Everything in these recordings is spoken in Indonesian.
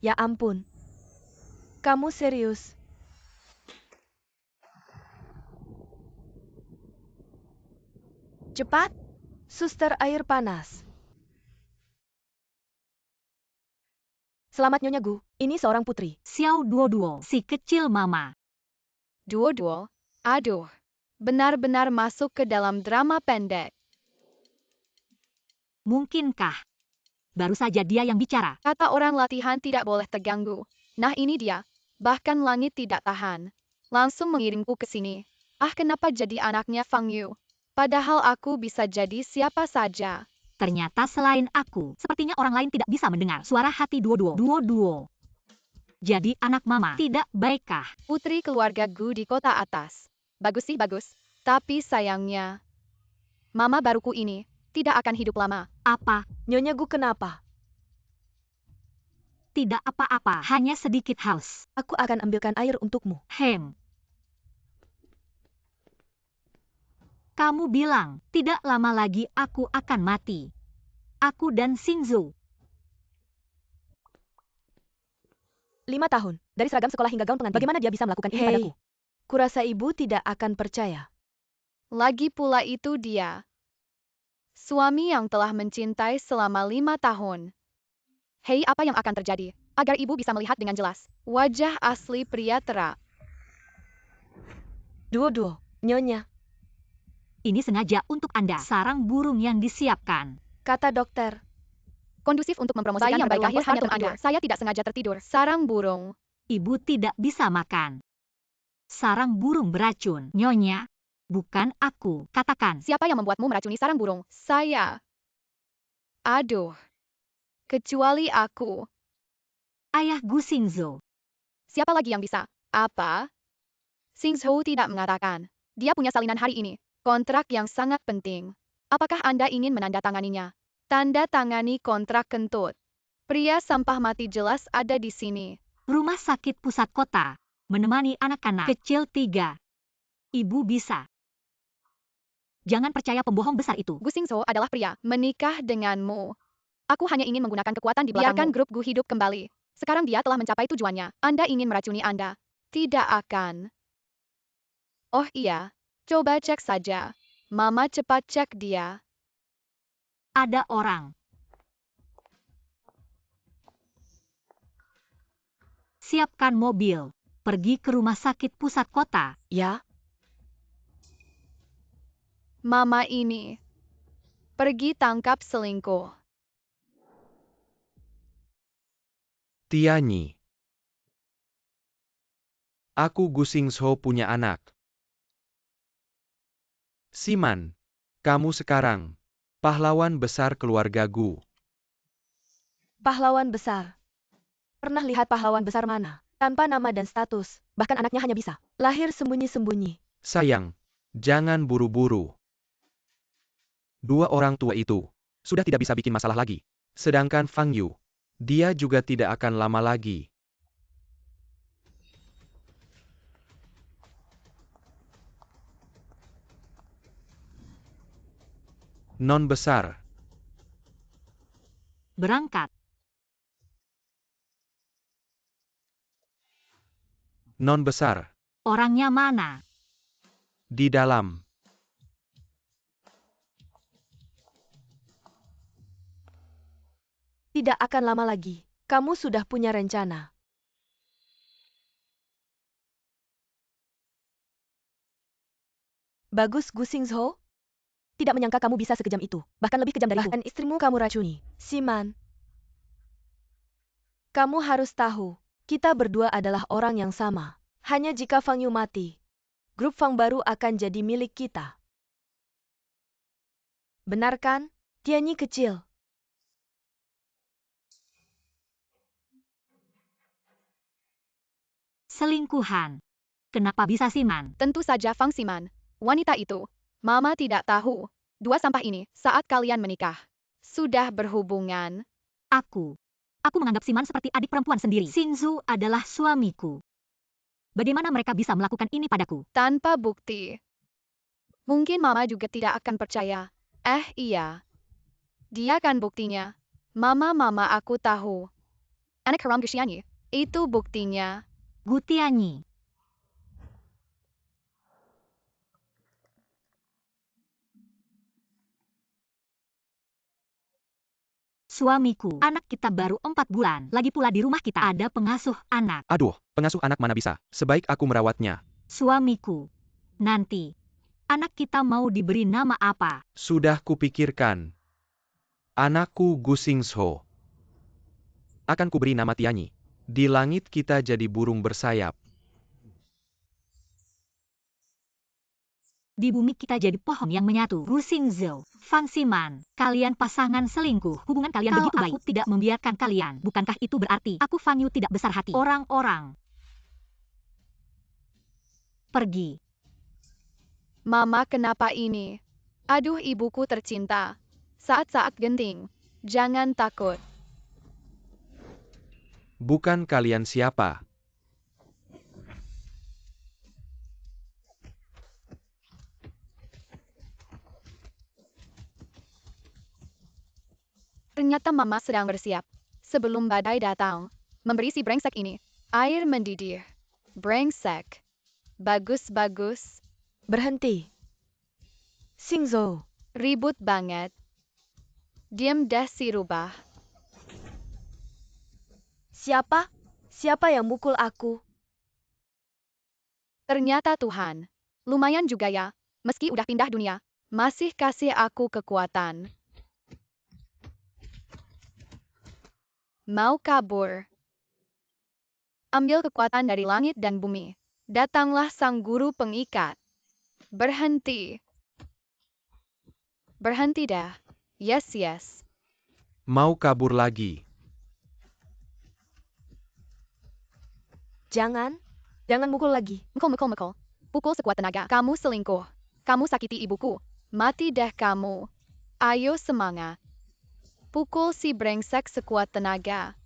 Ya ampun. Kamu serius? Cepat, suster air panas. Selamat Nyonya Gu, ini seorang putri. Xiao Duo, si kecil mama. Duo, aduh. Benar-benar masuk ke dalam drama pendek. Mungkinkah? Baru saja dia yang bicara. Kata orang latihan tidak boleh terganggu. Nah ini dia. Bahkan langit tidak tahan. Langsung mengirimku ke sini. Ah kenapa jadi anaknya Fang Yu? Padahal aku bisa jadi siapa saja. Ternyata selain aku, sepertinya orang lain tidak bisa mendengar suara hati Duo. Jadi anak mama tidak baikkah? Putri keluarga Gu di kota atas. Bagus sih bagus. Tapi sayangnya, mama baruku ini tidak akan hidup lama. Apa? Nyonya Gu kenapa? Tidak apa-apa, hanya sedikit haus. Aku akan ambilkan air untukmu. Kamu bilang, tidak lama lagi aku akan mati. Aku dan Xingzhou. 5 tahun, dari seragam sekolah hingga gaun pengantin. Bagaimana dia bisa melakukan ini padaku? Kurasa ibu tidak akan percaya. Lagi pula itu dia. Suami yang telah mencintai selama 5 tahun. Hei, apa yang akan terjadi? Agar ibu bisa melihat dengan jelas. Wajah asli pria terak. Duo, Nyonya, Ini sengaja untuk Anda. Sarang burung yang disiapkan. kata dokter. Kondusif untuk mempromosikan yang baik akhir hanya untuk Anda. Saya tidak sengaja tertidur. Sarang burung. Ibu tidak bisa makan. Sarang burung beracun. Nyonya, bukan aku. Katakan. Siapa yang membuatmu meracuni sarang burung? Saya. Aduh. Kecuali aku. Ayah Gu Xingzhou. Siapa lagi yang bisa? Apa? Xingzhou tidak mengatakan. Dia punya salinan hari ini. Kontrak yang sangat penting. Apakah Anda ingin menandatanganinya? Tanda tangani kontrak kentut. Pria sampah mati jelas ada di sini. Rumah sakit pusat kota. Menemani anak-anak kecil 3. Ibu bisa. Jangan percaya pembohong besar itu. Gu Xingzhou adalah pria. Menikah denganmu. Aku hanya ingin menggunakan kekuatan di belakangmu. Biarkan grup Gu hidup kembali. Sekarang dia telah mencapai tujuannya. Anda ingin meracuni Anda. Tidak akan. Oh iya. Coba cek saja. Mama cepat cek dia. Ada orang. Siapkan mobil. Pergi ke rumah sakit pusat kota. Ya, Mama ini. Pergi tangkap selingkuh. Tianyi. Aku Gu Xingzhou punya anak. Siman, kamu sekarang pahlawan besar keluarga Gu. pahlawan besar. Pernah lihat pahlawan besar mana? Tanpa nama dan status, bahkan anaknya hanya bisa lahir sembunyi-sembunyi. Sayang, jangan buru-buru. 2 orang tua itu sudah tidak bisa bikin masalah lagi. Sedangkan Fang Yu, dia juga tidak akan lama lagi. Non besar. Berangkat. Non besar. Orangnya mana? Di dalam. Tidak akan lama lagi. Kamu sudah punya rencana. Bagus Gu Xingzhou. Tidak menyangka kamu bisa sekejam itu. Bahkan lebih kejam dariku. Bahkan istrimu kamu racuni. Siman. Kamu harus tahu, kita berdua adalah orang yang sama. Hanya jika Fang Yu mati, grup Fang baru akan jadi milik kita. Benar kan? Tianyi kecil. Selingkuhan. Kenapa bisa Siman? Tentu saja Fang Siman. Wanita itu. Mama tidak tahu. 2 sampah ini saat kalian menikah. Sudah berhubungan. Aku menganggap Siman seperti adik perempuan sendiri. Xingzhou adalah suamiku. Bagaimana mereka bisa melakukan ini padaku? Tanpa bukti. Mungkin Mama juga tidak akan percaya. Iya. Dia kan buktinya. Mama aku tahu. anak haram Gushianyi. Itu buktinya. Gu Tianyi. Suamiku, anak kita baru 4 bulan. Lagi pula di rumah kita ada pengasuh anak. Aduh, pengasuh anak mana bisa? Sebaik aku merawatnya. Suamiku, nanti anak kita mau diberi nama apa? Sudah kupikirkan. Anakku Gu Xingzhou. Akan kuberi nama Tianyi. Di langit kita jadi burung bersayap. Di bumi kita jadi pohon yang menyatu. Gu Xingzhou, Fang Ximan, kalian pasangan selingkuh. Hubungan kalian begitu baik. Aku tidak membiarkan kalian. Bukankah itu berarti aku Fang Yu tidak besar hati? Orang-orang pergi. Mama kenapa ini? Aduh ibuku tercinta. Saat-saat genting. Jangan takut. Bukan kalian siapa? Ternyata Mama sedang bersiap. Sebelum badai datang. Memberi si brengsek ini. Air mendidih. Brengsek. Bagus-bagus. Berhenti. Xingzhou. Ribut banget. Diam dah si rubah. Siapa? Siapa yang mukul aku? Ternyata Tuhan. Lumayan juga ya. Meski udah pindah dunia. Masih kasih aku kekuatan. Mau kabur. Ambil kekuatan dari langit dan bumi. Datanglah sang guru pengikat. Berhenti. Berhenti dah. Yes. Mau kabur lagi. Jangan mukul lagi. Mukul. Pukul sekuat tenaga. Kamu selingkuh. Kamu sakiti ibuku. Mati deh kamu. Ayo semangat. Pukul si brengsek sekuat tenaga.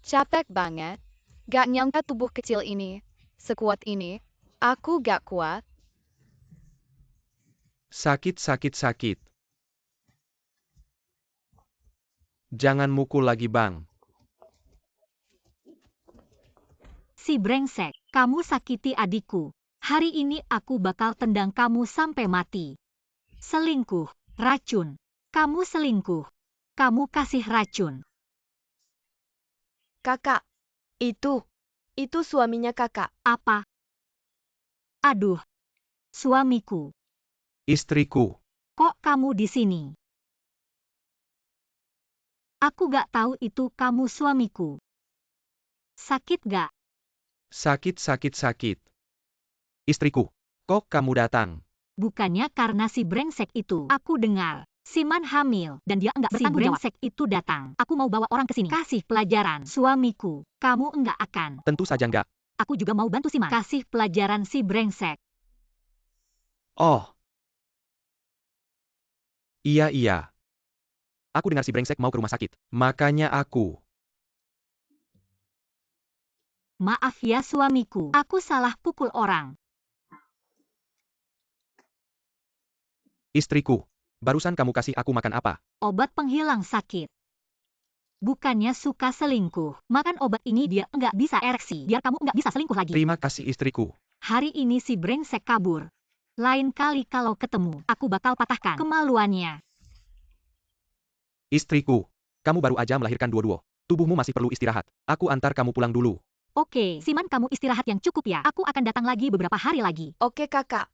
Capek banget. Gak nyangka tubuh kecil ini. Sekuat ini. Aku gak kuat. Sakit. Jangan mukul lagi, Bang. Si brengsek, kamu sakiti adikku. Hari ini aku bakal tendang kamu sampai mati. Selingkuh, racun. Kamu selingkuh. Kamu kasih racun. Kakak. Itu suaminya kakak. Apa? Aduh. Suamiku. Istriku. Kok kamu di sini? Aku gak tahu itu kamu suamiku. Sakit gak? Sakit. Istriku, kok kamu datang? Bukannya karena si brengsek itu. Aku dengar. Siman hamil, dan dia enggak bertanggung jawab. Si brengsek itu datang. Aku mau bawa orang ke sini. Kasih pelajaran. Suamiku, kamu enggak akan. Tentu saja enggak. Aku juga mau bantu Siman. Kasih pelajaran si brengsek. Oh. Iya. Aku dengar si brengsek mau ke rumah sakit. Makanya aku. Maaf ya suamiku. Aku salah pukul orang. Istriku. Barusan kamu kasih aku makan apa? Obat penghilang sakit. Bukannya suka selingkuh. Makan obat ini dia enggak bisa ereksi. Biar kamu enggak bisa selingkuh lagi. Terima kasih istriku. Hari ini si brengsek kabur. Lain kali kalau ketemu, aku bakal patahkan kemaluannya. Istriku. Kamu baru aja melahirkan dua-dua. Tubuhmu masih perlu istirahat. Aku antar kamu pulang dulu. Oke, Siman kamu istirahat yang cukup ya. Aku akan datang lagi beberapa hari lagi. Oke kakak.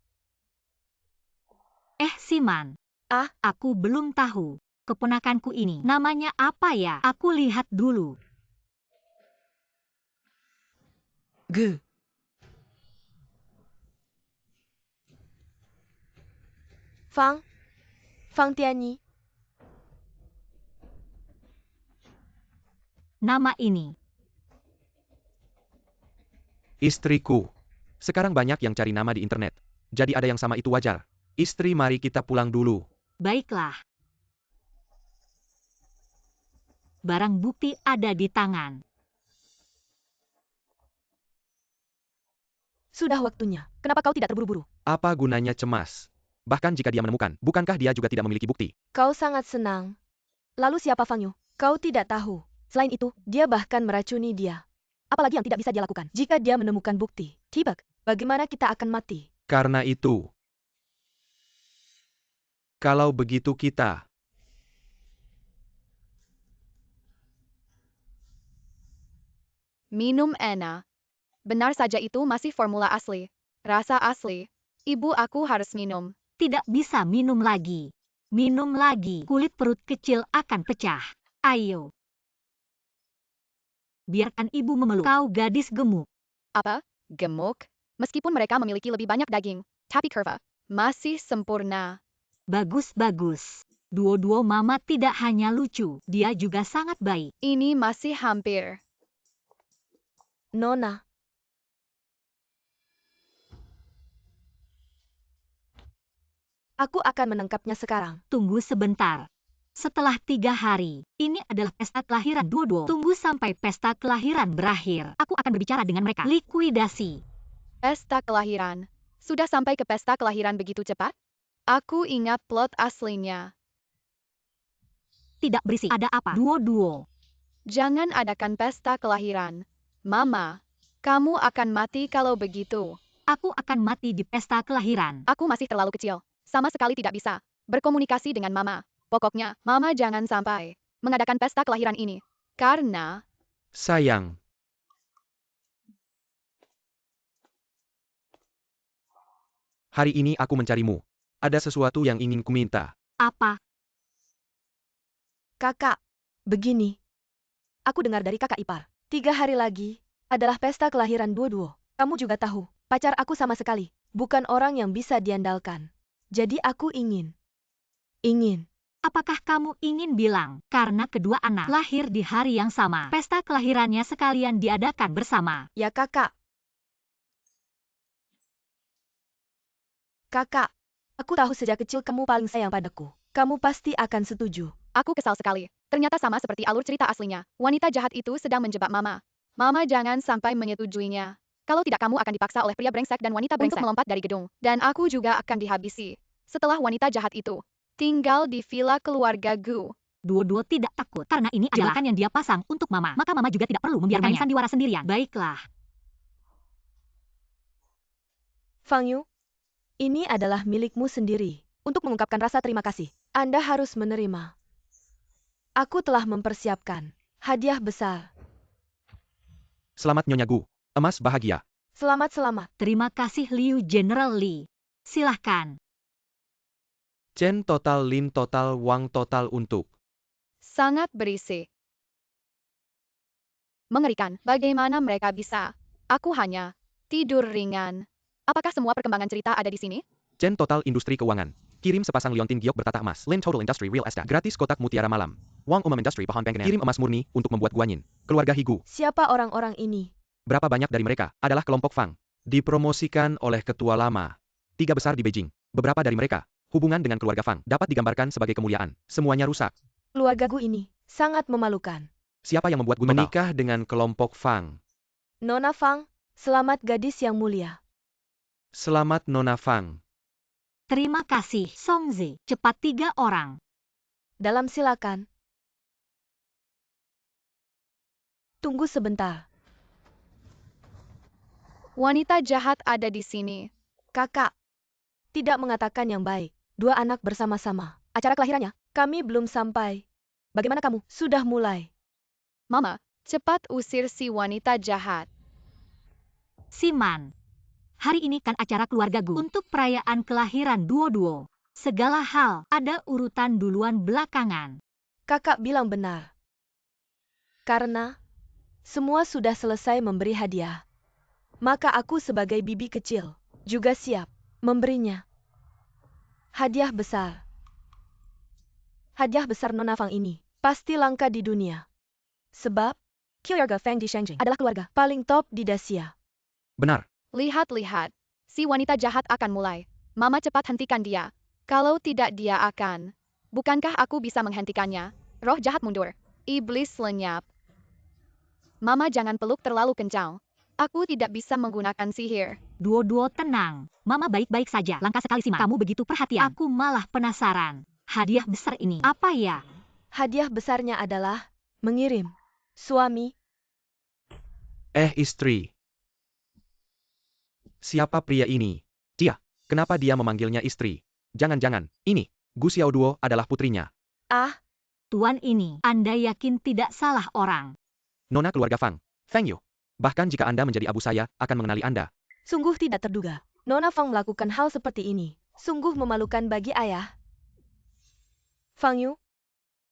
Siman. Aku belum tahu. Keponakanku ini namanya apa ya? Aku lihat dulu. Fang Tianyi. Nama ini. Istriku. Sekarang banyak yang cari nama di internet. Jadi ada yang sama itu wajar. Istri, mari kita pulang dulu. Baiklah. Barang bukti ada di tangan. Sudah waktunya. Kenapa kau tidak terburu-buru? Apa gunanya cemas? Bahkan jika dia menemukan, bukankah dia juga tidak memiliki bukti? Kau sangat senang. Lalu siapa Fang Yu? Kau tidak tahu. Selain itu, dia bahkan meracuni dia. Apalagi yang tidak bisa dia lakukan jika dia menemukan bukti. T-Bug, bagaimana kita akan mati? Karena itu, kalau begitu kita Minum Anna. Benar saja itu masih formula asli. Rasa asli. Ibu aku harus minum. Tidak bisa minum lagi. Minum lagi, kulit perut kecil akan pecah. Ayo. Biarkan ibu memeluk kau gadis gemuk. Apa? Gemuk? Meskipun mereka memiliki lebih banyak daging, tapi kurva masih sempurna. Bagus-bagus. Duo-duo mama tidak hanya lucu, dia juga sangat baik. Ini masih hampir. Nona. Aku akan menangkapnya sekarang. Tunggu sebentar. Setelah 3 hari, ini adalah pesta kelahiran duo-duo. Tunggu sampai pesta kelahiran berakhir. Aku akan berbicara dengan mereka. Likuidasi. Pesta kelahiran. Sudah sampai ke pesta kelahiran begitu cepat? Aku ingat plot aslinya. Tidak berisik. Ada apa? Duo-duo. Jangan adakan pesta kelahiran. Mama, kamu akan mati kalau begitu. Aku akan mati di pesta kelahiran. Aku masih terlalu kecil. Sama sekali tidak bisa berkomunikasi dengan Mama. Pokoknya, Mama jangan sampai mengadakan pesta kelahiran ini. Karena sayang. Hari ini aku mencarimu. Ada sesuatu yang ingin kuminta. Apa? Kakak, begini. Aku dengar dari kakak ipar. 3 hari lagi adalah pesta kelahiran duo-duo. Kamu juga tahu, pacar aku sama sekali bukan orang yang bisa diandalkan. Jadi aku ingin. Apakah kamu ingin bilang, karena kedua anak lahir di hari yang sama, pesta kelahirannya sekalian diadakan bersama? Ya kakak. Kakak, aku tahu sejak kecil kamu paling sayang padaku. Kamu pasti akan setuju. aku kesal sekali. Ternyata sama seperti alur cerita aslinya. Wanita jahat itu sedang menjebak Mama. Mama jangan sampai menyetujuinya. Kalau tidak kamu akan dipaksa oleh pria brengsek dan wanita brengsek untuk melompat dari gedung. Dan aku juga akan dihabisi. Setelah wanita jahat itu tinggal di villa keluarga Gu. Duo-duo tidak takut, karena ini adalah kan yang dia pasang untuk Mama. Maka Mama juga tidak perlu membiarkannya sandiwara sendirian. Baiklah. Fang Yu, ini adalah milikmu sendiri. Untuk mengungkapkan rasa terima kasih, Anda harus menerima. Aku telah mempersiapkan hadiah besar. Selamat Nyonya Gu. Emas bahagia. Selamat. Terima kasih Liu General Li. Silahkan. Chen total Lin total Wang total untuk. Sangat berisik. Mengerikan, bagaimana mereka bisa? Aku hanya tidur ringan. Apakah semua perkembangan cerita ada di sini? Chen total industri keuangan. Kirim sepasang liontin giok bertata emas. Lin total industry real estate. Gratis kotak mutiara malam. Wang industry pohon penggenan. Kirim emas murni untuk membuat guanyin. Keluarga Higu. Siapa orang-orang ini? Berapa banyak dari mereka adalah kelompok Fang. Dipromosikan oleh ketua lama. 3 besar di Beijing. Beberapa dari mereka hubungan dengan keluarga Fang dapat digambarkan sebagai kemuliaan. Semuanya rusak. Keluarga Gu ini sangat memalukan. Siapa yang membuat Gu menikah dengan kelompok Fang? Nona Fang, selamat gadis yang mulia. Selamat Nona Fang. Terima kasih, Songzi. Cepat 3 orang. Dalam silakan. Tunggu sebentar. Wanita jahat ada di sini. Kakak, tidak mengatakan yang baik. 2 anak bersama-sama. Acara kelahirannya, kami belum sampai. Bagaimana kamu? Sudah mulai. Mama, cepat usir si wanita jahat. Siman. Hari ini kan acara keluarga Gu untuk perayaan kelahiran duo-duo. Segala hal ada urutan duluan belakangan. Kakak bilang benar. Karena semua sudah selesai memberi hadiah. Maka aku sebagai bibi kecil juga siap memberinya. Hadiah besar. Hadiah besar Nona Fang ini pasti langka di dunia. Sebab keluarga Fang di Shangjing adalah keluarga paling top di Dacia. Benar. Lihat-lihat. Si wanita jahat akan mulai. Mama cepat hentikan dia. Kalau tidak dia akan. Bukankah aku bisa menghentikannya? Roh jahat mundur. Iblis lenyap. Mama jangan peluk terlalu kencang. Aku tidak bisa menggunakan sihir. Duo-duo tenang. Mama baik-baik saja. Langka sekali Siman. Kamu begitu perhatian. Aku malah penasaran. Hadiah besar ini apa ya? Hadiah besarnya adalah mengirim Suami, Istri. Siapa pria ini? Dia. Kenapa dia memanggilnya istri? Jangan-jangan, ini, Gu Xiaoduo adalah putrinya. ah, Tuan ini, Anda yakin tidak salah orang? Nona keluarga Fang. Feng Yu. Bahkan jika Anda menjadi abu saya, akan mengenali Anda. sungguh tidak terduga. Nona Fang melakukan hal seperti ini. Sungguh memalukan bagi ayah. Fang Yu,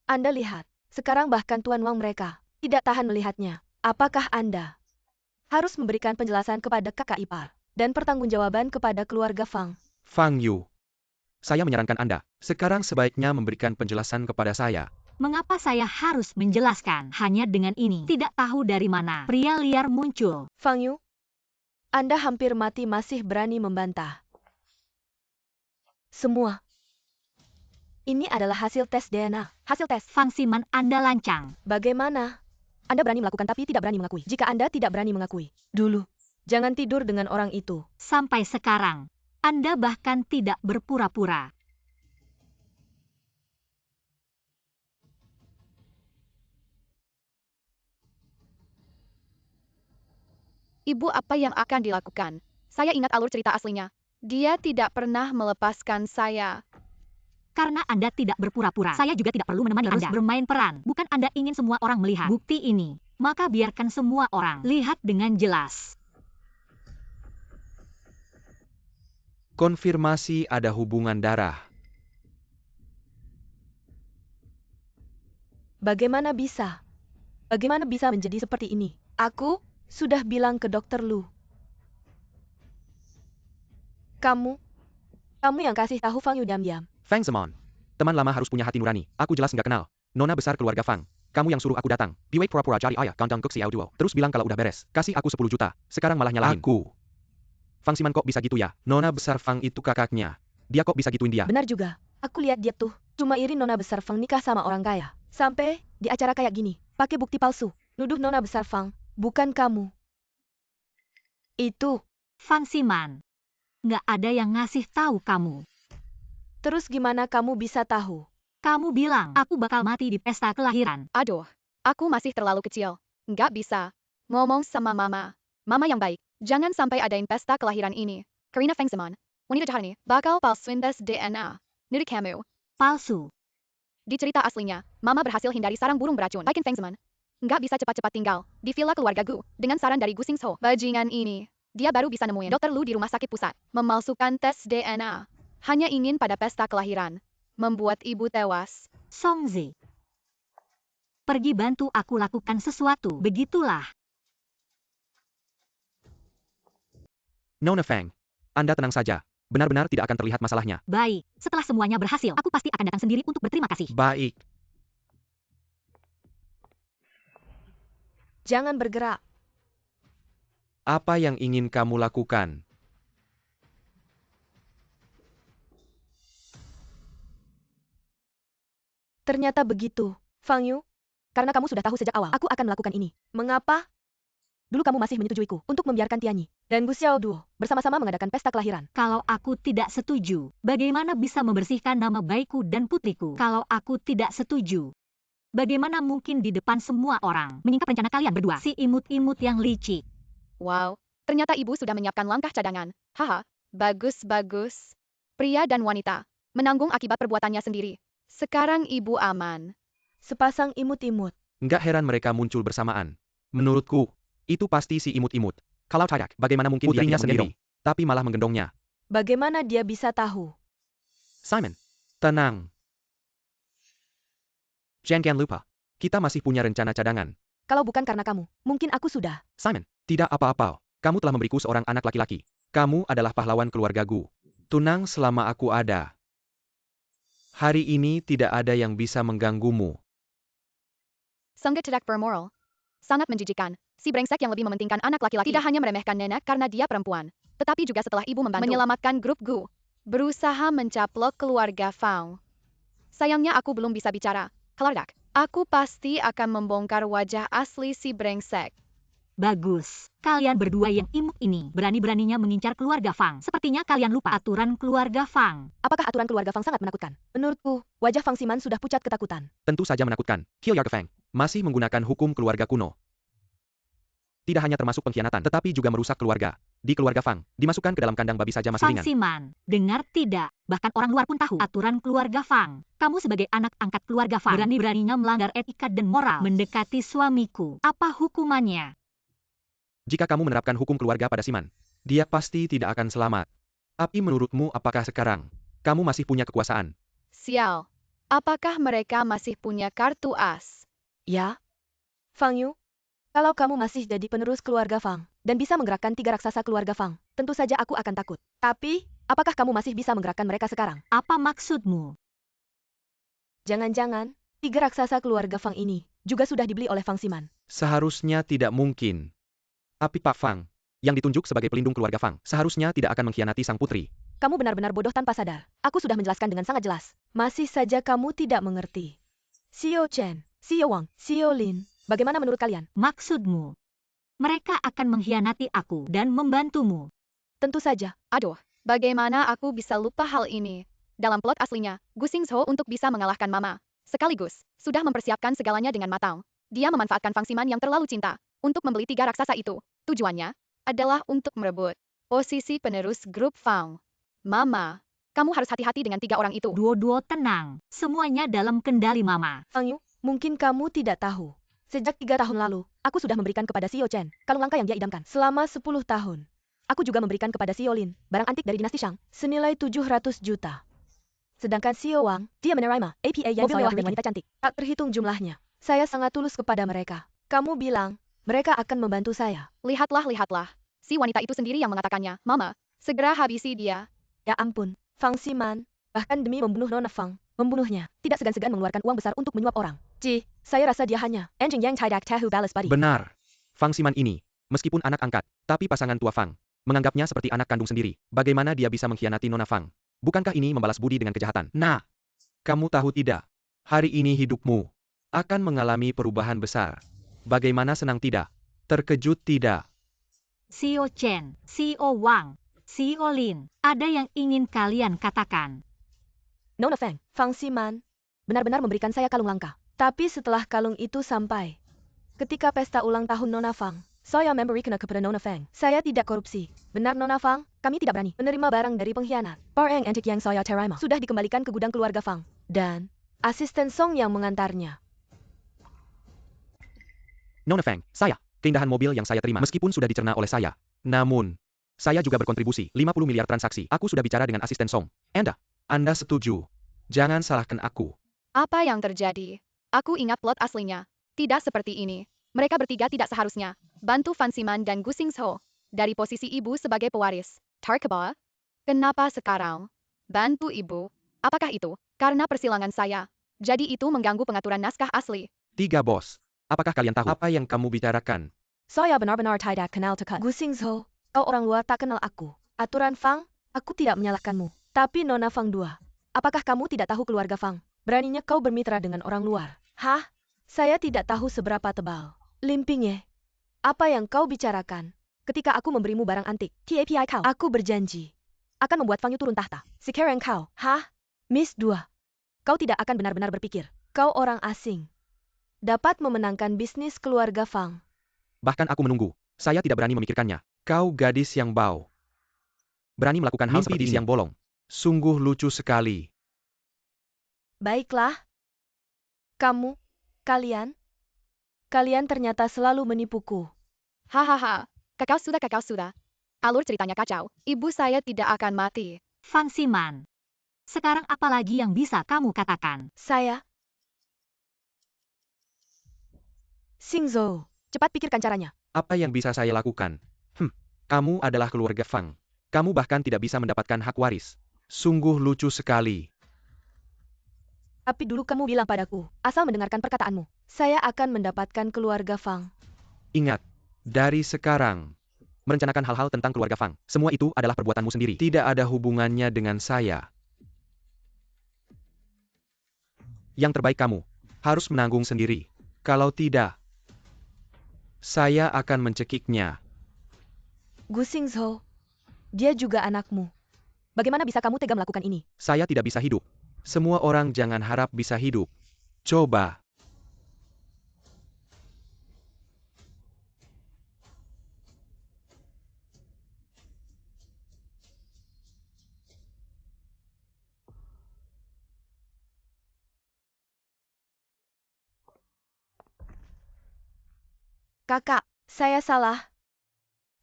Anda lihat. Sekarang bahkan Tuan Wang mereka tidak tahan melihatnya. Apakah Anda harus memberikan penjelasan kepada kakak ipar dan pertanggungjawaban kepada keluarga Fang? Fang Yu. Saya menyarankan Anda, sekarang sebaiknya memberikan penjelasan kepada saya. Mengapa saya harus menjelaskan? Hanya dengan ini, tidak tahu dari mana pria liar muncul. Fang Yu, Anda hampir mati masih berani membantah. Semua ini adalah hasil tes DNA. Hasil tes. Fang Ximan, Anda lancang. Bagaimana? Anda berani melakukan tapi tidak berani mengakui. Jika Anda tidak berani mengakui, dulu, jangan tidur dengan orang itu. Sampai sekarang, Anda bahkan tidak berpura-pura. Ibu, apa yang akan dilakukan? Saya ingat alur cerita aslinya. Dia tidak pernah melepaskan saya. Karena Anda tidak berpura-pura, saya juga tidak perlu menemani Anda bermain peran. Bukan Anda ingin semua orang melihat bukti ini. Maka biarkan semua orang lihat dengan jelas. Konfirmasi ada hubungan darah. Bagaimana bisa? Bagaimana bisa menjadi seperti ini? Aku sudah bilang ke Dokter Lu. Kamu yang kasih tahu Fang Yu diam-diam. Fang Zemon. Teman lama harus punya hati nurani. Aku jelas nggak kenal. Nona besar keluarga Fang. Kamu yang suruh aku datang. Biwei pura-pura cari ayah ganteng Gu Xiaoduo. Terus bilang kalau udah beres. Kasih aku 10 juta. Sekarang malah nyalahin. Aku. Fang Ximan kok bisa gitu ya? Nona besar Fang itu kakaknya. Dia kok bisa gituin dia? Benar juga. Aku lihat dia tuh. Cuma iri Nona besar Fang nikah sama orang kaya. Sampai di acara kayak gini. Pakai bukti palsu. Nuduh Nona besar Fang. Bukan kamu. Itu. Fang Ximan, nggak ada yang ngasih tahu kamu. Terus gimana kamu bisa tahu? Kamu bilang, aku bakal mati di pesta kelahiran. Aduh, aku masih terlalu kecil. Nggak bisa. Ngomong sama mama. Mama yang baik. Jangan sampai adain pesta kelahiran ini. Karina Feng Zaman. Wanita jahat ini bakal palsuin tes DNA. Dari kamu. Palsu. Di cerita aslinya, Mama berhasil hindari sarang burung beracun. Baikin Feng Zaman. Nggak bisa cepat-cepat tinggal di villa keluarga Gu. Dengan saran dari Gu Xingzhou. Bajingan ini. Dia baru bisa nemuin Dokter Lu di rumah sakit pusat. Memalsukan tes DNA. Hanya ingin pada pesta kelahiran. Membuat ibu tewas. Songzi. Pergi bantu aku lakukan sesuatu. Begitulah. Nona Fang. Anda tenang saja. Benar-benar tidak akan terlihat masalahnya. Baik, setelah semuanya berhasil, aku pasti akan datang sendiri untuk berterima kasih. Baik. Jangan bergerak. Apa yang ingin kamu lakukan? Ternyata begitu. Fang Yu, karena kamu sudah tahu sejak awal, aku akan melakukan ini. Mengapa? Dulu kamu masih menyetujuiku untuk membiarkan Tianyi dan Gu Xiaoduo bersama-sama mengadakan pesta kelahiran. Kalau aku tidak setuju, bagaimana bisa membersihkan nama baikku dan putriku? Kalau aku tidak setuju, bagaimana mungkin di depan semua orang menyingkap rencana kalian berdua? Si imut-imut yang licik. Wow, ternyata ibu sudah menyiapkan langkah cadangan. Haha, bagus-bagus. Pria dan wanita menanggung akibat perbuatannya sendiri. Sekarang ibu aman. Sepasang imut-imut. Nggak heran mereka muncul bersamaan. Menurutku, itu pasti si imut-imut. Kalau tidak, bagaimana mungkin putrinya sendiri, tapi malah menggendongnya? Bagaimana dia bisa tahu? Simon, tenang. Jangan lupa, kita masih punya rencana cadangan. Kalau bukan karena kamu, mungkin aku sudah. Simon, tidak apa-apa. Kamu telah memberiku seorang anak laki-laki. Kamu adalah pahlawan keluarga Gu. Tunang selama aku ada. Hari ini tidak ada yang bisa mengganggumu. Sangat tidak bermoral. Sangat menjijikan. Si brengsek yang lebih mementingkan anak laki-laki tidak hanya meremehkan nenek karena dia perempuan, tetapi juga setelah ibu membantu menyelamatkan grup Gu. Berusaha mencaplok keluarga Fang. Sayangnya aku belum bisa bicara. Kalau tidak, aku pasti akan membongkar wajah asli si brengsek. Bagus. Kalian berdua yang imut ini berani-beraninya mengincar keluarga Fang. Sepertinya kalian lupa aturan keluarga Fang. Apakah aturan keluarga Fang sangat menakutkan? Menurutku, wajah Fang Ximan sudah pucat ketakutan. Tentu saja menakutkan. Kill Yarga Fang. masih menggunakan hukum keluarga kuno. Tidak hanya termasuk pengkhianatan, tetapi juga merusak keluarga. Di keluarga Fang, dimasukkan ke dalam kandang babi saja masih Fang ringan. Ximan, dengar tidak? Bahkan orang luar pun tahu aturan keluarga Fang. Kamu sebagai anak angkat keluarga Fang, berani-beraninya melanggar etika dan moral mendekati suamiku. Apa hukumannya? Jika kamu menerapkan hukum keluarga pada Siman, dia pasti tidak akan selamat. Tapi menurutmu apakah sekarang kamu masih punya kekuasaan? Sial. Apakah mereka masih punya kartu as? Ya. Fang Yu, kalau kamu masih jadi penerus keluarga Fang, dan bisa menggerakkan 3 raksasa keluarga Fang, tentu saja aku akan takut. Tapi, apakah kamu masih bisa menggerakkan mereka sekarang? Apa maksudmu? Jangan-jangan, 3 raksasa keluarga Fang ini juga sudah dibeli oleh Fang Ximan. Seharusnya tidak mungkin. Tapi Pak Fang, yang ditunjuk sebagai pelindung keluarga Fang, seharusnya tidak akan mengkhianati sang putri. Kamu benar-benar bodoh tanpa sadar. Aku sudah menjelaskan dengan sangat jelas. Masih saja kamu tidak mengerti. Xiao Chen, Xiao Wang, Xiao Lin, bagaimana menurut kalian? Maksudmu? Mereka akan mengkhianati aku dan membantumu. Tentu saja. Aduh, bagaimana aku bisa lupa hal ini? Dalam plot aslinya, Gu Xingzhou untuk bisa mengalahkan Mama, sekaligus sudah mempersiapkan segalanya dengan matang. Dia memanfaatkan Fang Ximan yang terlalu cinta untuk membeli 3 raksasa itu. Tujuannya adalah untuk merebut posisi penerus grup Fang. Mama, kamu harus hati-hati dengan 3 orang itu. Duo-duo tenang, semuanya dalam kendali Mama. Fang Yu, mungkin kamu tidak tahu. Sejak 3 tahun lalu, aku sudah memberikan kepada Xiao Chen kalung langka yang dia idamkan. Selama 10 tahun, aku juga memberikan kepada Xiao Lin barang antik dari dinasti Shang senilai 700 juta. Sedangkan Xiao Wang, dia menerima APA yang mewah dengan wanita cantik. Tak terhitung jumlahnya. Saya sangat tulus kepada mereka. Kamu bilang, mereka akan membantu saya. Lihatlah, lihatlah. Si wanita itu sendiri yang mengatakannya. Mama, segera habisi dia. Ya ampun, Fang Ximan, bahkan demi membunuh Nona Fang, membunuhnya, tidak segan-segan mengeluarkan uang besar untuk menyuap orang. Saya rasa dia hanya Enjing Yang Tidak Tahu Balas Budi. Benar. Fang Ximan ini, meskipun anak angkat, tapi pasangan tua Fang, menganggapnya seperti anak kandung sendiri. Bagaimana dia bisa mengkhianati Nona Fang? Bukankah ini membalas budi dengan kejahatan? Nah, kamu tahu tidak? Hari ini hidupmu akan mengalami perubahan besar. Bagaimana senang tidak? Terkejut tidak? Xiao Chen, Xiao Wang, Xiao Lin, ada yang ingin kalian katakan? Nona Fang Ximan, benar-benar memberikan saya kalung langka. Tapi setelah kalung itu sampai, ketika pesta ulang tahun Nona Fang, saya memberikan kepada Nona Fang. Saya tidak korupsi. Benar Nona Fang, kami tidak berani menerima barang dari pengkhianat. Barang antik yang saya terima sudah dikembalikan ke gudang keluarga Fang. Dan, asisten Song yang mengantarnya. Nona Fang, saya, keindahan mobil yang saya terima meskipun sudah dicerna oleh saya. Namun, saya juga berkontribusi 50 miliar transaksi. Aku sudah bicara dengan asisten Song. Anda setuju? Jangan salahkan aku. Apa yang terjadi? Aku ingat plot aslinya. Tidak seperti ini. Mereka bertiga tidak seharusnya bantu Fan Ximan dan Gu Xingzhou dari posisi ibu sebagai pewaris. Tarkaba? Kenapa sekarang? Bantu ibu? Apakah itu karena persilangan saya? Jadi itu mengganggu pengaturan naskah asli. 3 bos. Apakah kalian tahu apa yang kamu bicarakan? Saya benar-benar tidak kenal dekat. Gu Xingzhou, kau orang luar tak kenal aku. Aturan Fang, aku tidak menyalahkanmu. Tapi Nona Fang 2, apakah kamu tidak tahu keluarga Fang? Beraninya kau bermitra dengan orang luar. Hah? Saya tidak tahu seberapa tebal. Limpingye, apa yang kau bicarakan? Ketika aku memberimu barang antik, TAPI kau, aku berjanji akan membuat Fang Yu turun tahta. Sekarang kau, Miss 2, kau tidak akan benar-benar berpikir, kau orang asing, dapat memenangkan bisnis keluarga Fang. Bahkan aku menunggu. Saya tidak berani memikirkannya. Kau gadis yang bau. Berani melakukan hal seperti ini yang bolong. Sungguh lucu sekali. Baiklah. Kalian ternyata selalu menipuku. Hahaha, kakak sudah. Alur ceritanya kacau. Ibu saya tidak akan mati. Fang Ximan, sekarang apa lagi yang bisa kamu katakan? Saya, Xingzhou, cepat pikirkan caranya. Apa yang bisa saya lakukan? Kamu adalah keluarga Fang. Kamu bahkan tidak bisa mendapatkan hak waris. Sungguh lucu sekali. Tapi dulu kamu bilang padaku, asal mendengarkan perkataanmu, saya akan mendapatkan keluarga Fang. Ingat, dari sekarang, merencanakan hal-hal tentang keluarga Fang. Semua itu adalah perbuatanmu sendiri. Tidak ada hubungannya dengan saya. Yang terbaik kamu harus menanggung sendiri. Kalau tidak, saya akan mencekiknya. Gu Xingzhou, dia juga anakmu. Bagaimana bisa kamu tega melakukan ini? Saya tidak bisa hidup. Semua orang jangan harap bisa hidup. Coba. Kakak, saya salah.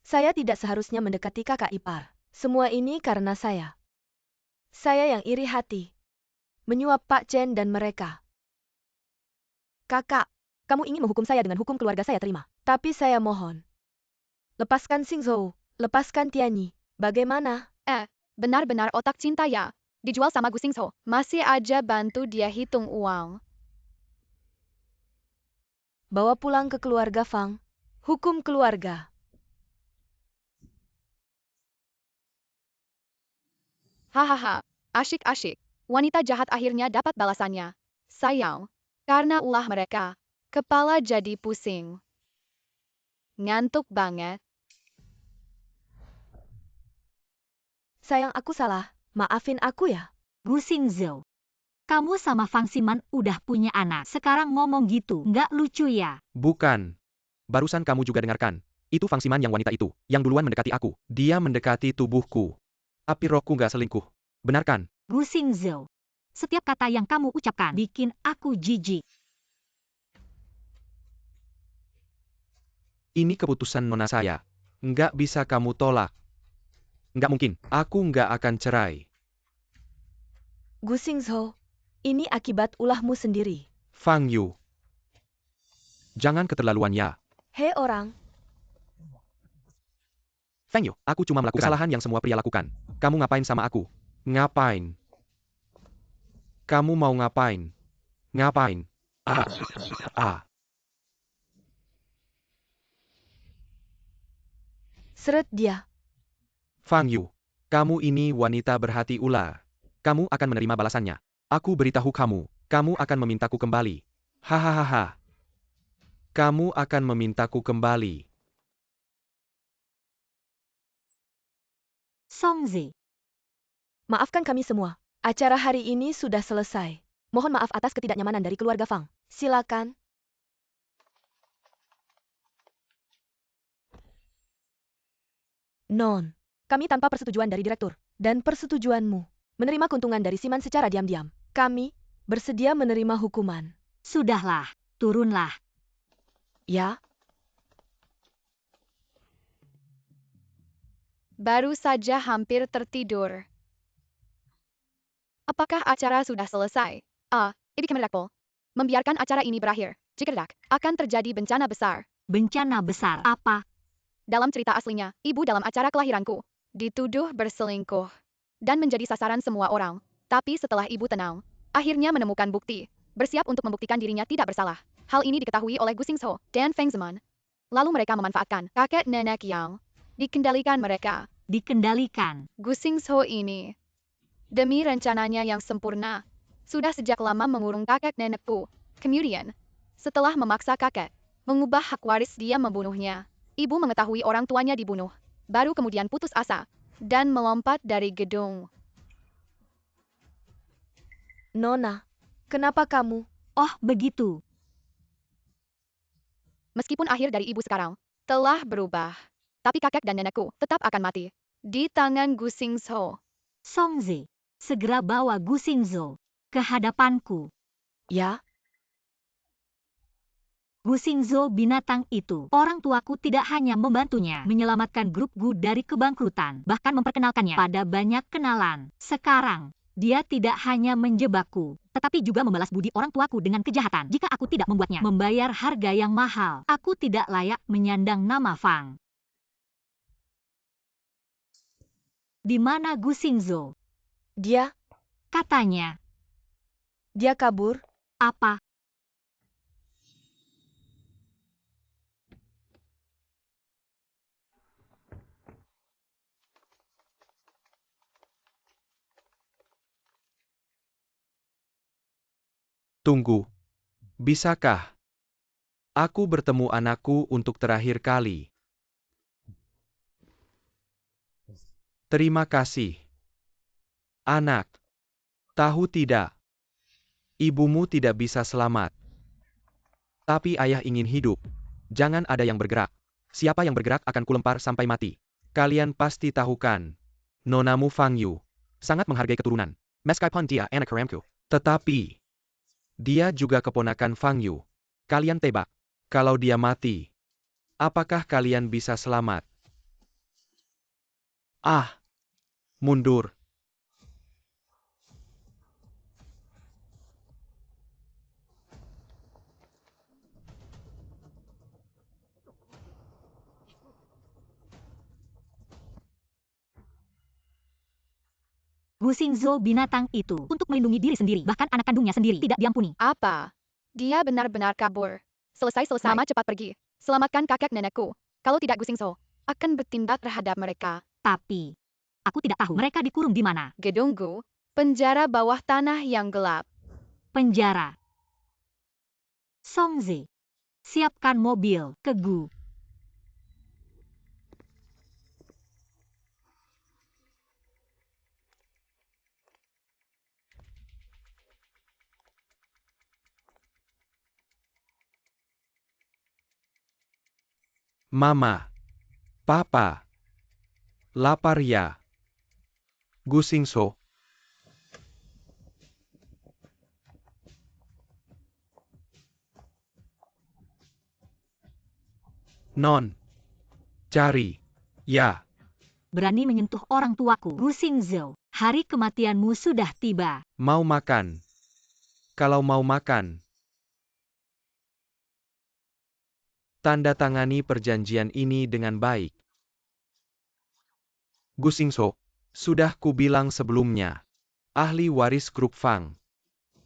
Saya tidak seharusnya mendekati kakak ipar. Semua ini karena saya. Saya yang iri hati. Menyuap Pak Chen dan mereka. Kakak, kamu ingin menghukum saya dengan hukum keluarga saya terima. Tapi saya mohon. Lepaskan Xing Zhou, lepaskan Tianyi. Bagaimana? Benar-benar otak cinta ya. Dijual sama Gu Xingzhou. Masih aja bantu dia hitung uang. Bawa pulang ke keluarga Fang. Hukum keluarga. Hahaha, asyik-asyik. Wanita jahat akhirnya dapat balasannya. Sayang, karena ulah mereka, kepala jadi pusing. Ngantuk banget. Sayang, aku salah. Maafin aku ya. Gu Xingzhou. Kamu sama Fang Ximan udah punya anak. Sekarang ngomong gitu, nggak lucu ya? Bukan. Barusan kamu juga dengarkan. Itu Fang Ximan yang wanita itu, yang duluan mendekati aku. Dia mendekati tubuhku. Tapi rohku nggak selingkuh. Benar kan? Gu Xingzhou. Setiap kata yang kamu ucapkan bikin aku jijik. Ini keputusan nona saya. Nggak bisa kamu tolak. Nggak mungkin. Aku nggak akan cerai. Gu Xingzhou, ini akibat ulahmu sendiri. Fang Yu. Jangan keterlaluan ya. Hei orang, Fang Yu, aku cuma melakukan kesalahan yang semua pria lakukan. Kamu ngapain sama aku? Ngapain? Kamu mau ngapain? Ngapain? Ah. seret dia. Fang Yu, kamu ini wanita berhati ular. Kamu akan menerima balasannya. Aku beritahu kamu, kamu akan memintaku kembali. Hahaha. Kamu akan memintaku kembali. Songzi. Maafkan kami semua. Acara hari ini sudah selesai. Mohon maaf atas ketidaknyamanan dari keluarga Fang. Silakan. Non. Kami tanpa persetujuan dari direktur. Dan persetujuanmu. Menerima keuntungan dari Siman secara diam-diam. Kami bersedia menerima hukuman. Sudahlah, turunlah. Ya? Baru saja hampir tertidur. Apakah acara sudah selesai? Ini Kemendak. Membiarkan acara ini berakhir. Jika tidak, akan terjadi bencana besar. Bencana besar apa? Dalam cerita aslinya, ibu dalam acara kelahiranku dituduh berselingkuh dan menjadi sasaran semua orang. Tapi setelah ibu tenang, akhirnya menemukan bukti, bersiap untuk membuktikan dirinya tidak bersalah. Hal ini diketahui oleh Gu Xingzhou dan Feng Zeman. Lalu mereka memanfaatkan kakek nenek yang dikendalikan mereka. Dikendalikan. Gu Xingzhou ini, demi rencananya yang sempurna, sudah sejak lama mengurung kakek nenekku. Kemudian, setelah memaksa kakek mengubah hak waris, dia membunuhnya. Ibu mengetahui orang tuanya dibunuh, baru kemudian putus asa dan melompat dari gedung. Nona, kenapa kamu? Oh, begitu. Meskipun akhir dari ibu sekarang telah berubah, tapi kakek dan nenekku tetap akan mati di tangan Gu Xingzhou. Songzi, segera bawa Gu Xingzhou ke hadapanku. Ya? Gu Xingzhou binatang itu. Orang tuaku tidak hanya membantunya menyelamatkan grup Gu dari kebangkrutan, bahkan memperkenalkannya pada banyak kenalan. Sekarang, dia tidak hanya menjebakku, tetapi juga membalas budi orang tuaku dengan kejahatan. Jika aku tidak membuatnya membayar harga yang mahal, aku tidak layak menyandang nama Fang. Di mana Gu Xingzhou? Dia? Katanya. Dia kabur? Apa? Tunggu. Bisakah aku bertemu anakku untuk terakhir kali? Terima kasih. Anak. Tahu tidak? Ibumu tidak bisa selamat. Tapi ayah ingin hidup. Jangan ada yang bergerak. Siapa yang bergerak akan kulempar sampai mati. Kalian pasti tahu kan? Nonamu Fang Yu sangat menghargai keturunan. Meskipun dia anak haramku. Tetapi dia juga keponakan Fang Yu. Kalian tebak. Kalau dia mati, Apakah kalian bisa selamat? Ah, mundur. Gu Xingzhou binatang itu untuk melindungi diri sendiri, bahkan anak kandungnya sendiri tidak diampuni. Apa? Dia benar-benar kabur. Selesai-selesai. Mama cepat pergi. Selamatkan kakek nenekku. Kalau tidak Gu Xingzhou akan bertindak terhadap mereka. Tapi, aku tidak tahu mereka dikurung di mana. Gedung Gu, penjara bawah tanah yang gelap. Penjara. Songzi, siapkan mobil ke Gu. Mama. Papa. Lapar ya. Gu Xingzhou. Non. Cari. Ya. Berani menyentuh orang tuaku. Gu Xingzhou, hari kematianmu sudah tiba. Mau makan. Kalau mau makan. Tanda tangani perjanjian ini dengan baik. Gu Xingzhou, sudah kubilang sebelumnya. Ahli waris grup Fang.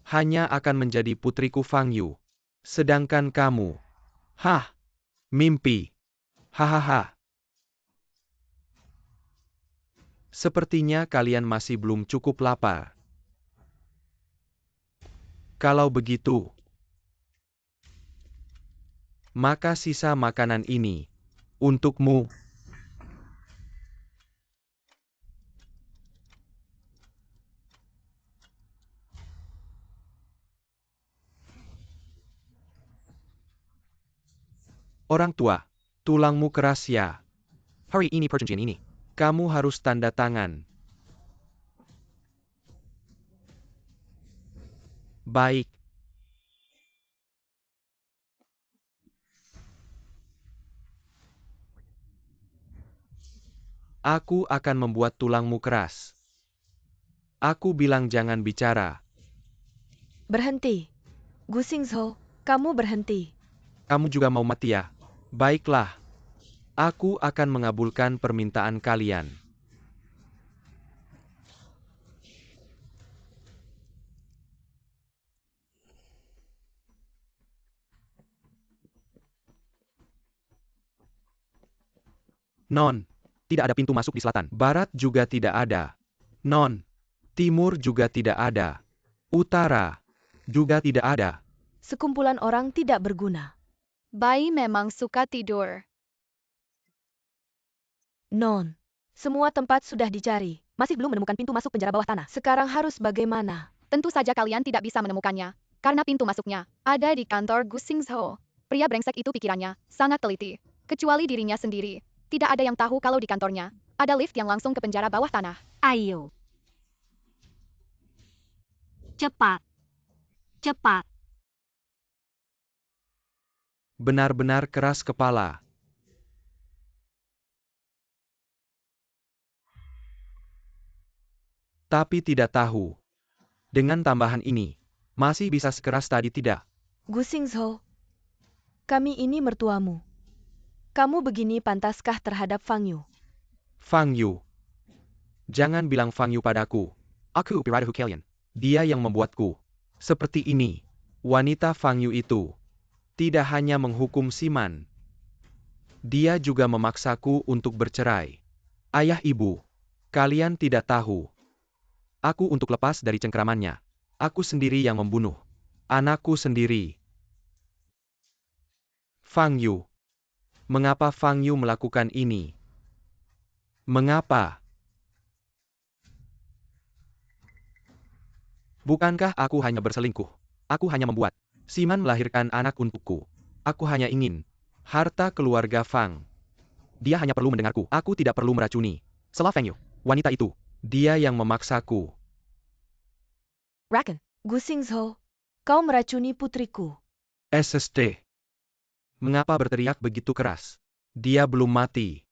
Hanya akan menjadi putriku Fang Yu. Sedangkan kamu. Hah. Mimpi. Hahaha. Sepertinya kalian masih belum cukup lapar. Kalau begitu, maka sisa makanan ini untukmu. Orang tua, tulangmu keras ya. Hari ini perjanjian ini. Kamu harus tanda tangan. Baik. Aku akan membuat tulangmu keras. Aku bilang jangan bicara. Berhenti. Gu Xingzhou, kamu berhenti. Kamu juga mau mati ya? Baiklah. Aku akan mengabulkan permintaan kalian. Non. Tidak ada pintu masuk di selatan. Barat juga tidak ada. Non. Timur juga tidak ada. Utara juga tidak ada. Sekumpulan orang tidak berguna. Bayi memang suka tidur. Non. Semua tempat sudah dicari. Masih belum menemukan pintu masuk penjara bawah tanah. Sekarang harus bagaimana? Tentu saja kalian tidak bisa menemukannya. Karena pintu masuknya ada di kantor Gu Xingzhou. Pria brengsek itu pikirannya sangat teliti. Kecuali dirinya sendiri. Tidak ada yang tahu kalau di kantornya ada lift yang langsung ke penjara bawah tanah. Ayo. Cepat. Cepat. Benar-benar keras kepala. Tapi tidak tahu. Dengan tambahan ini, masih bisa sekeras tadi tidak? Gu Xingzhou, kami ini mertuamu. Kamu begini pantaskah terhadap Fang Yu? Fang Yu. Jangan bilang Fang Yu padaku. Aku piratahu kalian. Dia yang membuatku seperti ini. Wanita Fang Yu itu tidak hanya menghukum Siman. Dia juga memaksaku untuk bercerai. Ayah ibu, kalian tidak tahu. Aku untuk lepas dari cengkeramannya. Aku sendiri yang membunuh anakku sendiri. Fang Yu. Mengapa Fang Yu melakukan ini? Mengapa? Bukankah aku hanya berselingkuh? Aku hanya membuat Siman melahirkan anak untukku. Aku hanya ingin harta keluarga Fang. Dia hanya perlu mendengarku. Aku tidak perlu meracuni. Setelah Fang Yu, wanita itu, dia yang memaksaku. Raken, Gu Xingzhou, kau meracuni putriku. SST. Mengapa berteriak begitu keras? Dia belum mati.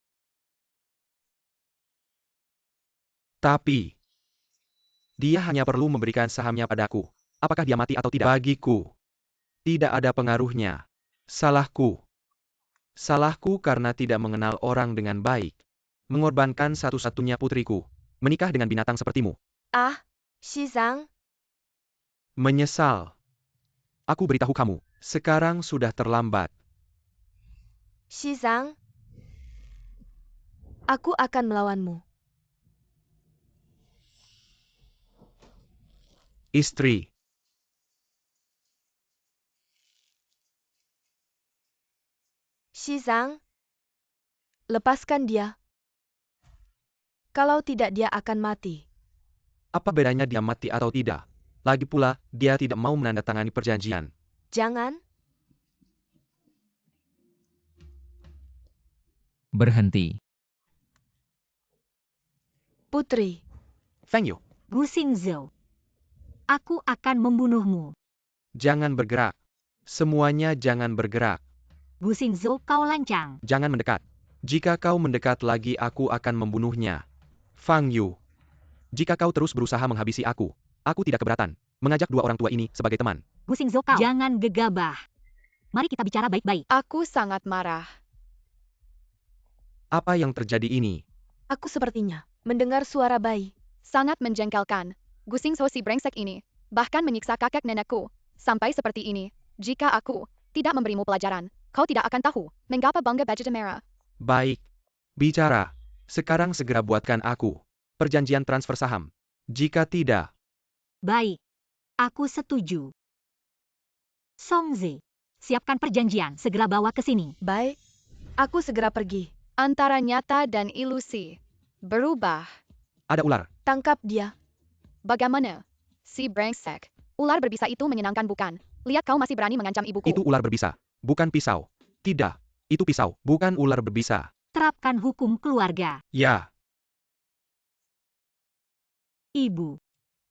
Tapi, dia hanya perlu memberikan sahamnya padaku. Apakah dia mati atau tidak? Bagiku, tidak ada pengaruhnya. Salahku. Salahku karena tidak mengenal orang dengan baik. Mengorbankan satu-satunya putriku. Menikah dengan binatang sepertimu. Ah, Shizang, Menyesal. Aku beritahu kamu, sekarang sudah terlambat. Shizang. Aku akan melawanmu. Istri. Shizang, lepaskan dia. Kalau tidak dia akan mati. Apa bedanya dia mati atau tidak? Lagi pula, dia tidak mau menandatangani perjanjian. Jangan. Berhenti. Putri. Feng Yu, Gu Xingzhou. Aku akan membunuhmu. jangan bergerak. Semuanya jangan bergerak. Gu Xingzhou, kau lancang. Jangan mendekat. Jika kau mendekat lagi aku akan membunuhnya. Fang Yu, jika kau terus berusaha menghabisi aku tidak keberatan. Mengajak dua orang tua ini sebagai teman. Gu Xingzhou, kau jangan gegabah. Mari kita bicara baik-baik. Aku sangat marah. Apa yang terjadi ini? Aku sepertinya mendengar suara bayi. Sangat menjengkelkan. Gu Xingzhou si brengsek ini. Bahkan menyiksa kakek nenekku. Sampai seperti ini. Jika aku tidak memberimu pelajaran, kau tidak akan tahu mengapa bangga baju merah. Baik. Bicara. Sekarang segera buatkan aku perjanjian transfer saham. Jika tidak, Baik. Aku setuju. Songzi, siapkan perjanjian. Segera bawa ke sini. Baik. Aku segera pergi. Antara nyata dan ilusi. Berubah. ada ular. Tangkap dia. Bagaimana? Si brengsek. Ular berbisa itu menyenangkan bukan? Lihat kau masih berani mengancam ibuku. Itu ular berbisa. Bukan pisau. Tidak. Itu pisau. Bukan ular berbisa. Terapkan hukum keluarga. Ya. Ibu,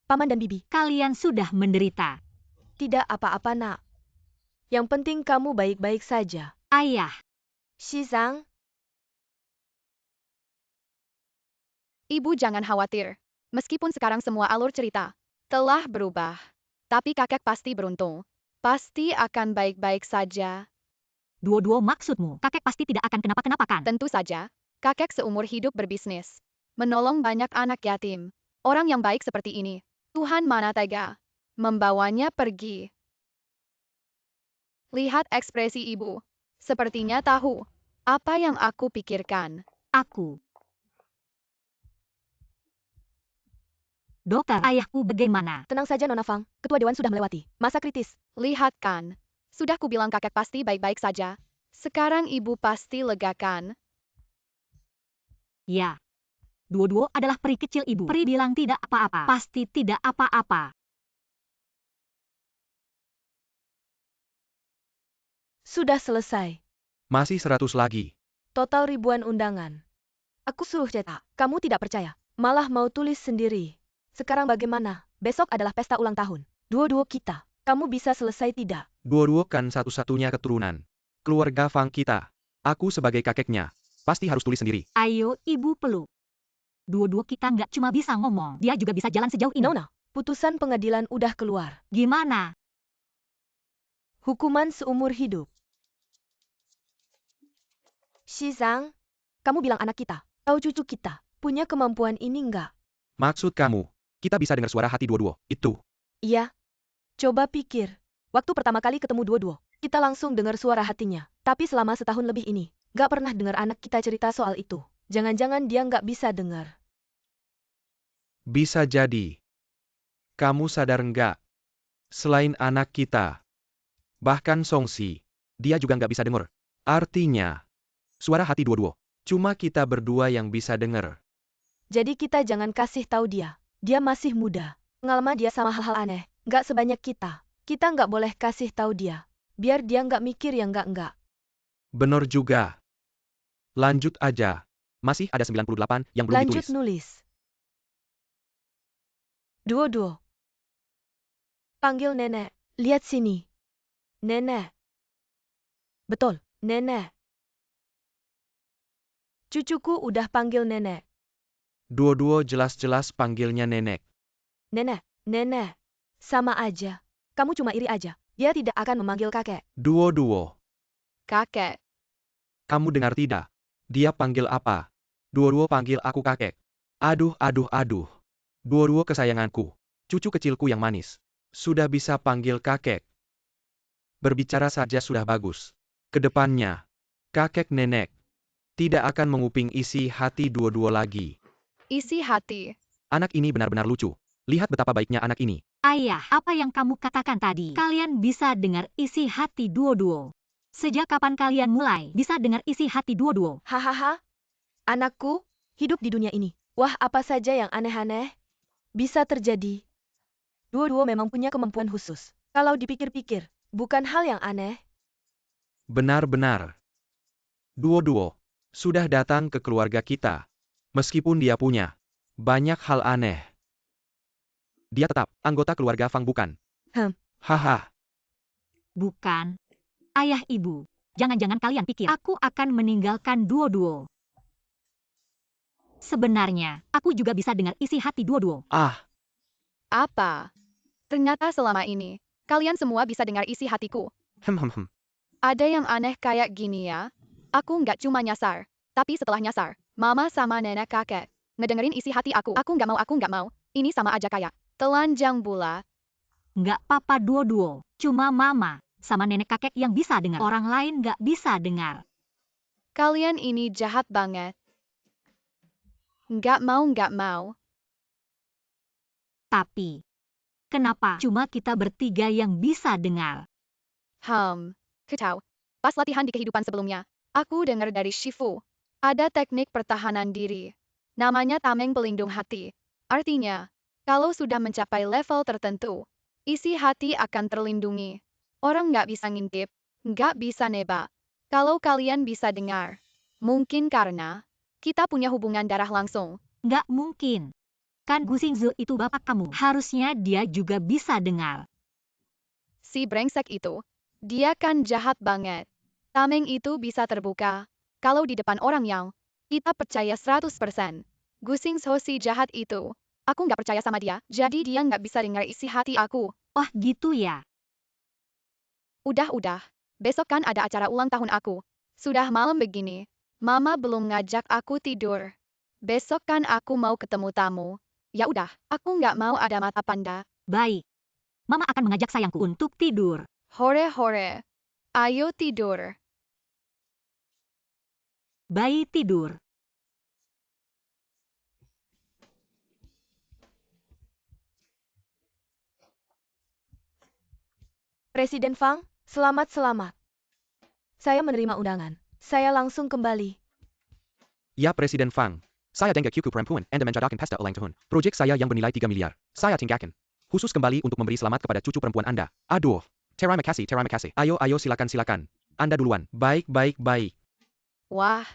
Paman dan Bibi. kalian sudah menderita. Tidak apa-apa nak. Yang penting kamu baik-baik saja. Ayah, Shizang, Ibu jangan khawatir. Meskipun sekarang semua alur cerita telah berubah. Tapi kakek pasti beruntung. Pasti akan baik-baik saja. dua-dua maksudmu. Kakek pasti tidak akan kenapa-kenapa kan? Tentu saja, kakek seumur hidup berbisnis. Menolong banyak anak yatim. Orang yang baik seperti ini. Tuhan mana tega. Membawanya pergi. Lihat ekspresi ibu. Sepertinya tahu apa yang aku pikirkan. Aku. Dokter, ayahku bagaimana? tenang saja Nona Fang. Ketua Dewan sudah melewati masa kritis. Lihat kan. Sudah kubilang kakek pasti baik-baik saja. Sekarang ibu pasti lega kan? Ya. Dua-dua adalah peri kecil ibu. Peri bilang tidak apa-apa. Pasti tidak apa-apa. Sudah selesai. Masih 100 lagi. Total ribuan undangan. Aku suruh cetak. Kamu tidak percaya. Malah mau tulis sendiri. Sekarang bagaimana? Besok adalah pesta ulang tahun. Dua-dua kita. Kamu bisa selesai tidak? Dua-dua kan satu-satunya keturunan. Keluarga Fang kita. Aku sebagai kakeknya. Pasti harus tulis sendiri. Ayo, ibu peluk. Dua-dua kita nggak cuma bisa ngomong. Dia juga bisa jalan sejauh ini. Nona, putusan pengadilan udah keluar. Gimana? Hukuman seumur hidup. Shizang, kamu bilang anak kita, tahu cucu kita, punya kemampuan ini enggak? Maksud kamu, kita bisa dengar suara hati dua-dua. Itu. Iya. Coba pikir. Waktu pertama kali ketemu dua-dua, kita langsung dengar suara hatinya. Tapi selama setahun lebih ini, nggak pernah dengar anak kita cerita soal itu. Jangan-jangan dia nggak bisa dengar. Bisa jadi. Kamu sadar nggak? Selain anak kita. Bahkan Songsi. Dia juga nggak bisa dengar. Artinya. Suara hati dua-dua. Cuma kita berdua yang bisa dengar. Jadi kita jangan kasih tahu dia. Dia masih muda. Pengalaman dia sama hal-hal aneh. Nggak sebanyak kita. Kita nggak boleh kasih tahu dia. Biar dia nggak mikir yang nggak-nggak. Bener juga. Lanjut aja. Masih ada 98 yang belum Lanjut ditulis. nulis. Dua-dua. Panggil nenek. Lihat sini. Nenek. Betul. Nenek. Cucuku udah panggil nenek. Duo-duo jelas-jelas panggilnya nenek. Nenek, nenek. Sama aja. Kamu cuma iri aja. Dia tidak akan memanggil kakek. Duo-duo. Kakek. Kamu dengar tidak? Dia panggil apa? Duo-duo panggil aku kakek. Aduh, aduh, aduh. Duo-duo kesayanganku. Cucu kecilku yang manis. Sudah bisa panggil kakek. Berbicara saja sudah bagus. Kedepannya, kakek nenek tidak akan menguping isi hati duo-duo lagi. Isi hati. Anak ini benar-benar lucu. Lihat betapa baiknya anak ini. Ayah, apa yang kamu katakan tadi? Kalian bisa dengar isi hati duo-duo. Sejak kapan kalian mulai bisa dengar isi hati duo-duo? Hahaha. Anakku, hidup di dunia ini. Wah, apa saja yang aneh-aneh bisa terjadi. Duo-duo memang punya kemampuan khusus. Kalau dipikir-pikir, bukan hal yang aneh. Benar-benar. Duo-duo sudah datang ke keluarga kita. Meskipun dia punya banyak hal aneh. Dia tetap anggota keluarga Fang bukan? Haha. Bukan. Ayah ibu, jangan-jangan kalian pikir aku akan meninggalkan duo-duo. Sebenarnya, aku juga bisa dengar isi hati duo-duo. Ah, Apa? Ternyata selama ini, kalian semua bisa dengar isi hatiku. hem. Ada yang aneh kayak gini ya. Aku nggak cuma nyasar. Tapi setelah nyasar, mama sama nenek kakek ngedengerin isi hati aku. Aku nggak mau. Ini sama aja kayak telanjang bulat. Nggak apa-apa duo-duo, cuma mama sama nenek kakek yang bisa dengar. Orang lain nggak bisa dengar. Kalian ini jahat banget. Nggak mau. Tapi, kenapa cuma kita bertiga yang bisa dengar? Kacau. Pas latihan di kehidupan sebelumnya, aku dengar dari Shifu. Ada teknik pertahanan diri. Namanya tameng pelindung hati. Artinya, kalau sudah mencapai level tertentu, isi hati akan terlindungi. Orang nggak bisa ngintip, nggak bisa nebak. Kalau kalian bisa dengar, mungkin karena kita punya hubungan darah langsung. Nggak mungkin. Kan Gu Xingzi itu bapak kamu. Harusnya dia juga bisa dengar. Si brengsek itu, dia kan jahat banget. Tameng itu bisa terbuka kalau di depan orang yang kita percaya 100%. Gu Xingzi si jahat itu. Aku nggak percaya sama dia, jadi dia nggak bisa dengar isi hati aku. Wah gitu ya. Udah. Besok kan ada acara ulang tahun aku. Sudah malam begini. Mama belum ngajak aku tidur. Besok kan aku mau ketemu tamu. Ya udah, aku nggak mau ada mata panda. Baik. Mama akan mengajak sayangku untuk tidur. Hore. Ayo tidur. Bayi tidur. Presiden Fang, selamat. Saya menerima undangan. Saya langsung kembali. Ya Presiden Fang. Saya dengar QQ perempuan Anda menjadikan pesta ulang tahun. Proyek saya yang bernilai 3 miliar. Saya tinggalkan. Khusus kembali untuk memberi selamat kepada cucu perempuan Anda. Aduh. Terima kasih. Ayo silakan. Anda duluan. Baik. Wah,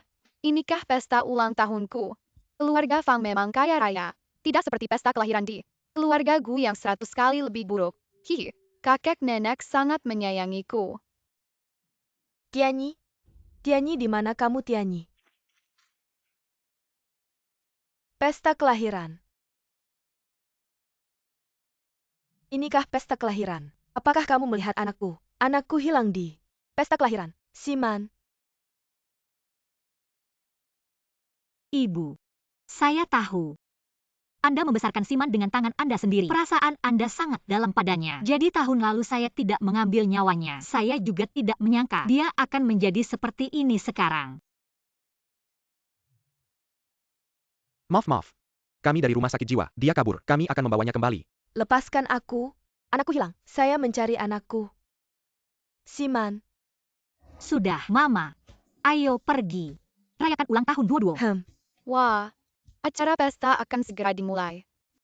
inikah pesta ulang tahunku? Keluarga Fang memang kaya raya. Tidak seperti pesta kelahiran di keluarga Gu yang 100 kali lebih buruk. Hihi, kakek nenek sangat menyayangiku. Tianyi, di mana kamu Tianyi? Pesta kelahiran. Inikah pesta kelahiran? Apakah kamu melihat anakku? Anakku hilang di pesta kelahiran. Siman. Ibu, saya tahu. Anda membesarkan Siman dengan tangan Anda sendiri. Perasaan Anda sangat dalam padanya. Jadi tahun lalu saya tidak mengambil nyawanya. Saya juga tidak menyangka dia akan menjadi seperti ini sekarang. Maaf. Kami dari rumah sakit jiwa. Dia kabur. Kami akan membawanya kembali. Lepaskan aku. Anakku hilang. Saya mencari anakku. Siman. Sudah, Mama. Ayo pergi. Rayakan ulang tahun duo-duo. Wah, acara pesta akan segera dimulai.